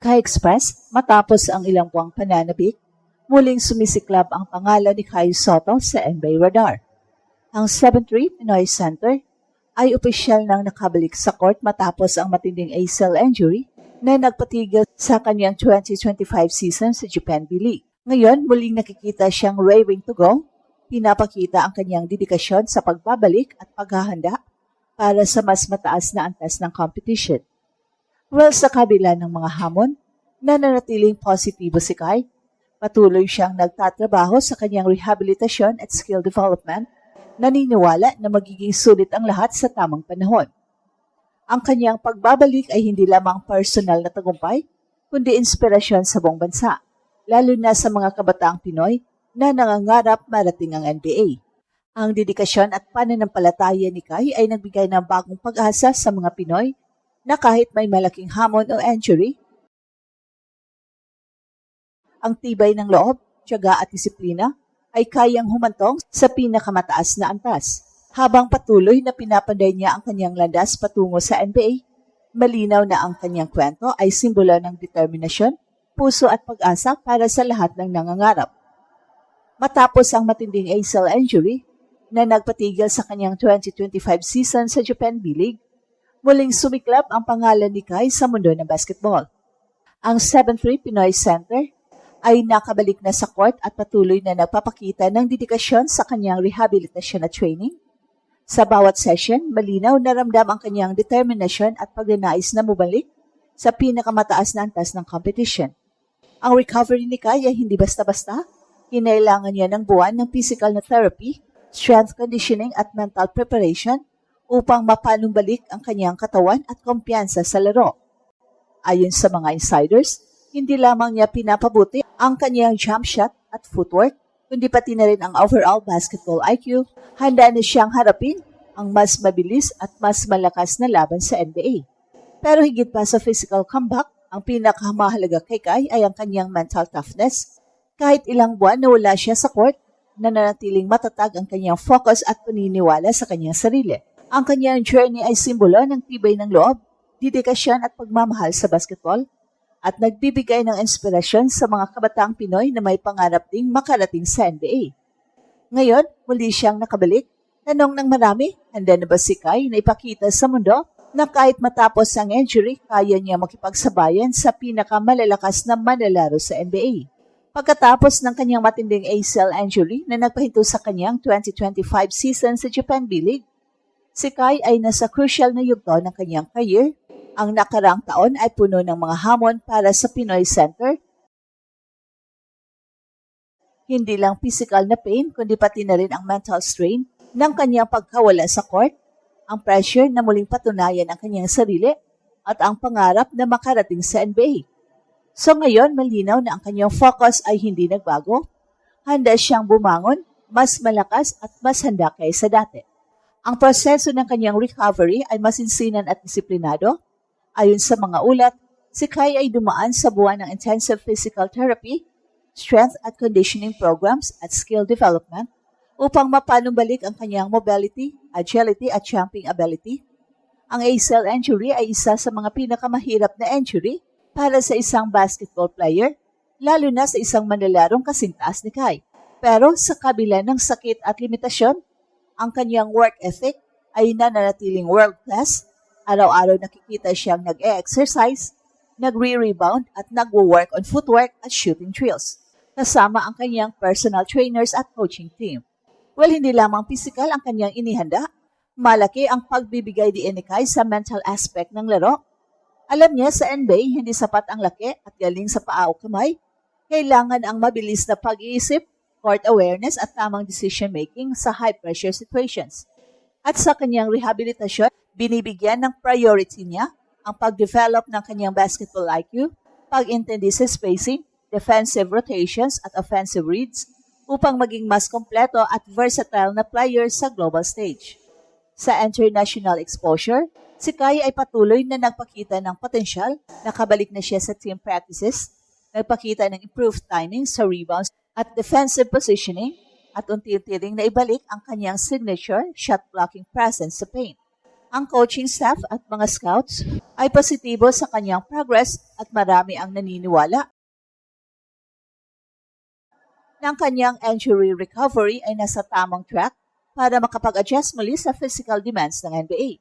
Ka-Express, matapos ang ilang buwang pananabik, muling sumisiklab ang pangalan ni Kai Sotto sa NBA radar. Ang 7-3 Pinoy Center ay opisyal nang nakabalik sa court matapos ang matinding ACL injury na nagpatigil sa kanyang 2025 season sa Japan B-League. Ngayon, muling nakikita siyang raring to go. Pinapakita ang kanyang dedikasyon sa pagbabalik at paghahanda para sa mas mataas na antas ng competition. Well, sa kabila ng mga hamon, nananatiling positibo si Kai. Patuloy siyang nagtatrabaho sa kanyang rehabilitasyon at skill development. Naniniwala na magiging sulit ang lahat sa tamang panahon. Ang kanyang pagbabalik ay hindi lamang personal na tagumpay, kundi inspirasyon sa buong bansa, lalo na sa mga kabataang Pinoy na nangangarap marating ang NBA. Ang dedikasyon at pananampalataya ni Kai ay nagbigay ng bagong pag-asa sa mga Pinoy na kahit may malaking hamon o injury, ang tibay ng loob, tiyaga at disiplina ay kayang humantong sa pinakamataas na antas. Habang patuloy na pinapanday niya ang kanyang landas patungo sa NBA, malinaw na ang kanyang kwento ay simbolo ng determinasyon, puso at pag-asa para sa lahat ng nangangarap. Matapos ang matinding ACL injury na nagpatigil sa kanyang 2025 season sa Japan B-League, muling sumiklab ang pangalan ni Kai sa mundo ng basketball. Ang 7-3 Pinoy Center ay nakabalik na sa court at patuloy na nagpapakita ng dedikasyon sa kanyang rehabilitasyon at training. Sa bawat session, malinaw na ramdam ang kanyang determinasyon at pagnanais na mabalik sa pinakamataas na antas ng competition. Ang recovery ni Kai ay hindi basta-basta. Kinailangan niya ng buwan ng physical na therapy, strength conditioning at mental preparation upang mapanumbalik ang kanyang katawan at kumpiyansa sa laro. Ayon sa mga insiders, hindi lamang niya pinapabuti ang kanyang jump shot at footwork, kundi pati na rin ang overall basketball IQ. Handa na siyang harapin ang mas mabilis at mas malakas na laban sa NBA. Pero higit pa sa physical comeback, ang pinakamahalaga kay Kai ay ang kanyang mental toughness. Kahit ilang buwan na wala siya sa court, nananatiling matatag ang kanyang focus at paniniwala sa kanyang sarili. Ang kanyang journey ay simbolo ng tibay ng loob, dedikasyon at pagmamahal sa basketball at nagbibigay ng inspirasyon sa mga kabataang Pinoy na may pangarap ding makarating sa NBA. Ngayon, muli siyang nakabalik. Tanong ng marami, handa na ba si Kai na ipakita sa mundo na kahit matapos ang injury, kaya niya makipagsabayan sa pinakamalalakas na manlalaro sa NBA? Pagkatapos ng kanyang matinding ACL injury na nagpahinto sa kanyang 2025 season sa Japan B-League, si Kai ay nasa crucial na yugto ng kanyang career. Ang nakaraang taon ay puno ng mga hamon para sa Pinoy Center. Hindi lang physical na pain, kundi pati na rin ang mental strain ng kanyang pagkawala sa court, ang pressure na muling patunayan ang kanyang sarili, at ang pangarap na makarating sa NBA. So ngayon, malinaw na ang kanyang focus ay hindi nagbago. Handa siyang bumangon, mas malakas at mas handa kaysa dati. Ang proseso ng kanyang recovery ay masinsinan at disiplinado. Ayon sa mga ulat, si Kai ay dumaan sa buwan ng intensive physical therapy, strength at conditioning programs at skill development upang mapanumbalik ang kanyang mobility, agility at jumping ability. Ang ACL injury ay isa sa mga pinakamahirap na injury para sa isang basketball player, lalo na sa isang manlalarong kasing taas ni Kai. Pero sa kabila ng sakit at limitasyon, ang kanyang work ethic ay nananatiling world-class. Araw-araw nakikita siyang nag-e-exercise, nagre-rebound at nagwo-work on footwork at shooting drills, kasama ang kanyang personal trainers at coaching team. Well, hindi lamang physical ang kanyang inihanda, malaki ang pagbibigay din ni Kai sa mental aspect ng laro. Alam niya sa NBA, hindi sapat ang laki at galing sa paa o kamay. Kailangan ang mabilis na pag-iisip, court awareness at tamang decision-making sa high-pressure situations. At sa kanyang rehabilitasyon, binibigyan ng priority niya ang pag-develop ng kanyang basketball IQ, pag-intindi sa spacing, defensive rotations at offensive reads upang maging mas kompleto at versatile na player sa global stage. Sa international exposure, si Kai ay patuloy na nagpakita ng potensyal, nakabalik na siya sa team practices, nagpakita ng improved timing sa rebounds at defensive positioning, at unti-unti ring naibalik ang kanyang signature shot-blocking presence sa paint. Ang coaching staff at mga scouts ay positibo sa kanyang progress at marami ang naniniwala na ang kanyang injury recovery ay nasa tamang track para makapag-adjust muli sa physical demands ng NBA.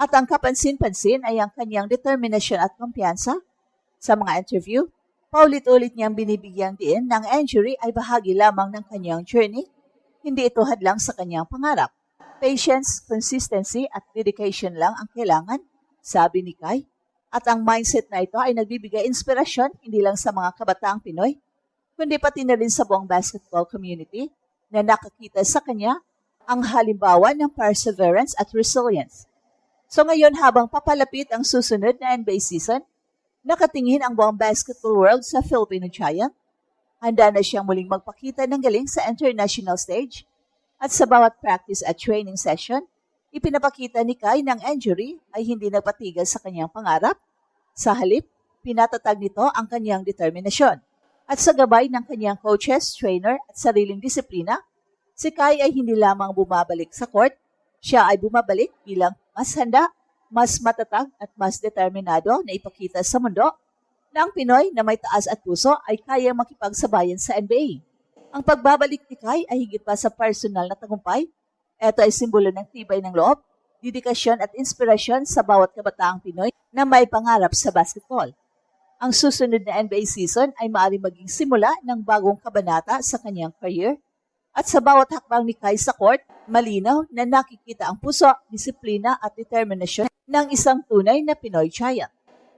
At ang kapansin-pansin ay ang kanyang determinasyon at kumpiyansa. Sa mga interview, paulit-ulit niyang binibigyang diin ng injury ay bahagi lamang ng kanyang journey, hindi ito hadlang sa kanyang pangarap. Patience, consistency at dedication lang ang kailangan, sabi ni Kai. At ang mindset na ito ay nagbibigay inspirasyon hindi lang sa mga kabataang Pinoy, kundi pati na rin sa buong basketball community na nakakita sa kanya ang halimbawa ng perseverance at resilience. So ngayon habang papalapit ang susunod na NBA season, nakatingin ang buong basketball world sa Filipino Giant. Handa na siyang muling magpakita ng galing sa international stage. At sa bawat practice at training session, ipinapakita ni Kai ng injury ay hindi nagpatigil sa kanyang pangarap. Sa halip, pinatatag nito ang kanyang determinasyon. At sa gabay ng kanyang coaches, trainer at sariling disiplina, si Kai ay hindi lamang bumabalik sa court, siya ay bumabalik bilang mas handa, mas matatag at mas determinado na ipakita sa mundo na ang Pinoy na may taas at puso ay kayang makipagsabayan sa NBA. Ang pagbabalik ni Kai ay higit pa sa personal na tagumpay. Ito ay simbolo ng tibay ng loob, dedikasyon at inspirasyon sa bawat kabataang Pinoy na may pangarap sa basketball. Ang susunod na NBA season ay maaaring maging simula ng bagong kabanata sa kanyang career. At sa bawat hakbang ni Kai sa court, malinaw na nakikita ang puso, disiplina at determinasyon ng isang tunay na Pinoy Giant.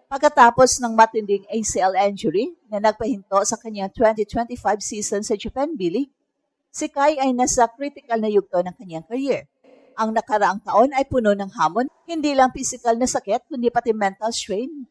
Pagkatapos ng matinding ACL injury na nagpahinto sa kanyang 2025 season sa Japan B-League, si Kai ay nasa critical na yugto ng kanyang career. Ang nakaraang taon ay puno ng hamon, hindi lang physical na sakit kundi pati mental strain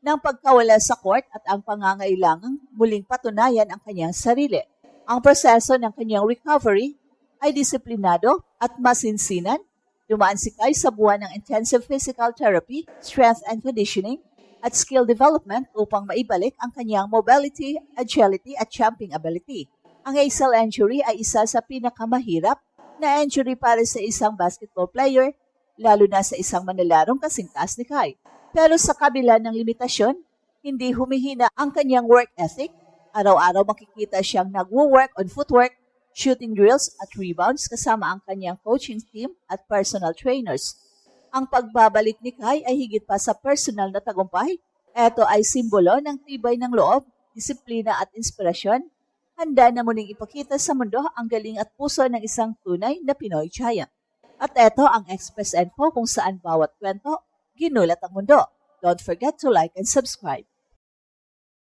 ng pagkawala sa court at ang pangangailangang muling patunayan ang kanyang sarili. Ang proseso ng kanyang recovery ay disiplinado at masinsinan. Dumaan si Kai sa buwan ng intensive physical therapy, strength and conditioning, at skill development upang maibalik ang kanyang mobility, agility at jumping ability. Ang ACL injury ay isa sa pinakamahirap na injury para sa isang basketball player, lalo na sa isang manalarong kasing taas ni Kai. Pero sa kabila ng limitasyon, hindi humihina ang kanyang work ethic. Araw-araw makikita siyang nagwo-work on footwork, shooting drills at rebounds kasama ang kanyang coaching team at personal trainers. Ang pagbabalik ni Kai ay higit pa sa personal na tagumpay. Ito ay simbolo ng tibay ng loob, disiplina at inspirasyon. Handa na muling ipakita sa mundo ang galing at puso ng isang tunay na Pinoy Giant. At ito ang Express Info kung saan bawat kwento ginulat ang mundo. Don't forget to like and subscribe.